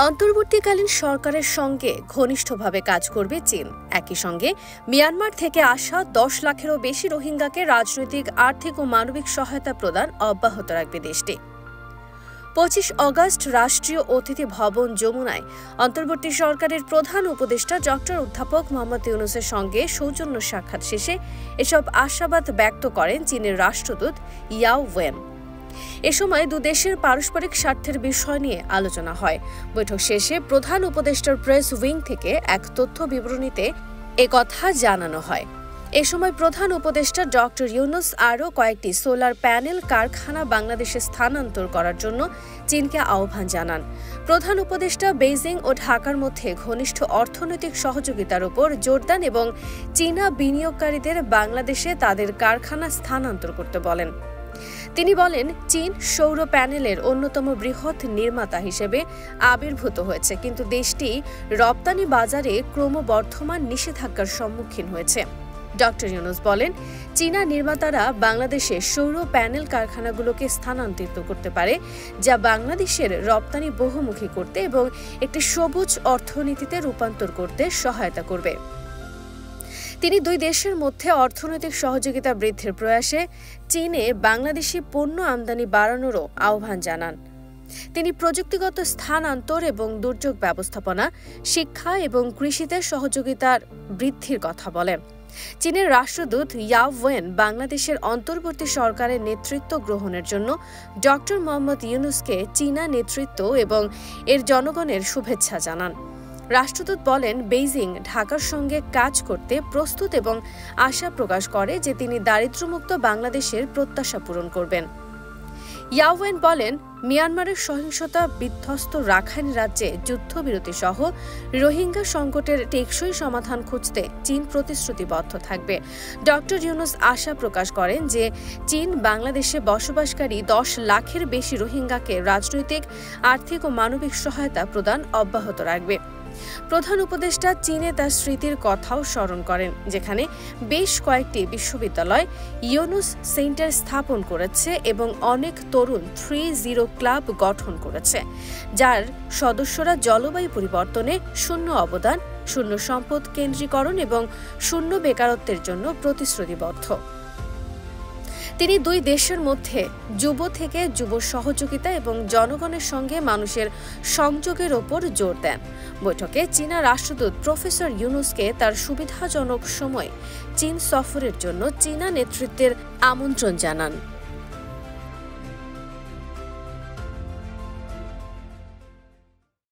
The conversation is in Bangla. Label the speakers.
Speaker 1: অন্তর্বর্তীকালীন সরকারের সঙ্গে ঘনিষ্ঠভাবে কাজ করবে চীন। একই সঙ্গে মিয়ানমার থেকে আসা 10 লাখেরও বেশি রোহিঙ্গাকে রাজনৈতিক, আর্থিক ও মানবিক সহায়তা প্রদান অব্যাহত রাখবে দেশটি। 25 অগস্ট রাষ্ট্রীয় অতিথি ভবন যমুনায় অন্তর্বর্তী সরকারের প্রধান উপদেষ্টা অধ্যাপক মোহাম্মদ ইউনূসের সঙ্গে সৌজন্য সাক্ষাৎ শেষে এসব আশাবাদ ব্যক্ত করেন চীনের রাষ্ট্রদূত ইয়াও ওয়েন। এ সময় দুদেশের পারস্পরিক স্বার্থের বিষয় নিয়ে আলোচনা হয়। বৈঠক শেষে প্রধান উপদেষ্টার প্রেস উইং থেকে এক তথ্য বিবরণীতে একথা জানানো হয়। এ সময় প্রধান উপদেষ্টা ইউনূস আরও কয়েকটি সোলার প্যানেল কারখানা বাংলাদেশে স্থানান্তর করার জন্য চীনকে আহ্বান জানান। প্রধান উপদেষ্টা বেইজিং ও ঢাকার মধ্যে ঘনিষ্ঠ অর্থনৈতিক সহযোগিতার উপর জোর দেন এবং চীনা বিনিয়োগকারীদের বাংলাদেশে তাদের কারখানা স্থানান্তর করতে বলেন। তিনি বলেন, চীন সৌর প্যানেলের অন্যতম বৃহৎ নির্মাতা হিসেবে আবির্ভূত হয়েছে, কিন্তু দেশটি রপ্তানি বাজারে ক্রমবর্ধমান নিষেধাজ্ঞার সম্মুখীন হয়েছে। ইউনূস বলেন, চীনা নির্মাতারা বাংলাদেশে সৌর প্যানেল কারখানাগুলোকে স্থানান্তরিত করতে পারে, যা বাংলাদেশের রপ্তানি বহুমুখী করতে এবং একটি সবুজ অর্থনীতিতে রূপান্তর করতে সহায়তা করবে। তিনি দুই দেশের মধ্যে অর্থনৈতিক সহযোগিতা বৃদ্ধির প্রয়াসে চীনে বাংলাদেশি পণ্য আমদানি বাড়ানোরও আহ্বান জানান। তিনি প্রযুক্তিগত স্থানান্তর এবং দুর্যোগ ব্যবস্থাপনা, শিক্ষা এবং কৃষিতে সহযোগিতার বৃদ্ধির কথা বলেন। চীনের রাষ্ট্রদূত ইয়াও ওয়েন বাংলাদেশের অন্তর্বর্তী সরকারের নেতৃত্ব গ্রহণের জন্য মোহাম্মদ ইউনূসকে চীনা নেতৃত্ব এবং এর জনগণের শুভেচ্ছা জানান। রাষ্ট্রদূত বলেন, বেইজিং ঢাকার সঙ্গে কাজ করতে প্রস্তুত এবং আশা প্রকাশ করে যে তিনি দারিদ্র্যমুক্ত বাংলাদেশের প্রত্যাশা পূরণ করবেন। ইয়াও ওয়েন বলেন, মিয়ানমারের সহিংসতা বিধ্বস্ত রাখাইন রাজ্যে যুদ্ধবিরতি সহ রোহিঙ্গা সংকটের টেকসই সমাধান খুঁজতে চীন প্রতিশ্রুতিবদ্ধ থাকবে। ইউনূস আশা প্রকাশ করেন যে চীন বাংলাদেশে বসবাসকারী 10 লাখের বেশি রোহিঙ্গাকে রাজনৈতিক, আর্থিক ও মানবিক সহায়তা প্রদান অব্যাহত রাখবে। প্রধান উপদেষ্টা চীনে তার স্মৃতির কথাও স্মরণ করেন, যেখানে বেশ কয়েকটি বিশ্ববিদ্যালয় ইউনূস সেন্টার স্থাপন করেছে এবং অনেক তরুণ 30 ক্লাব গঠন করেছে, যার সদস্যরা জলবায়ু পরিবর্তনে শূন্য অবদান, শূন্য সম্পদ কেন্দ্রীকরণ এবং শূন্য বেকারত্বের জন্য প্রতিশ্রুতিবদ্ধ। তিনি দুই দেশের মধ্যে যুব থেকে যুব সহযোগিতা এবং জনগণের সঙ্গে মানুষের সংযোগের ওপর জোর দেন। বৈঠকে চীনা রাষ্ট্রদূত প্রফেসর ইউনূসকে তার সুবিধাজনক সময় চীন সফরের জন্য চীনা নেতৃত্বের আমন্ত্রণ জানান।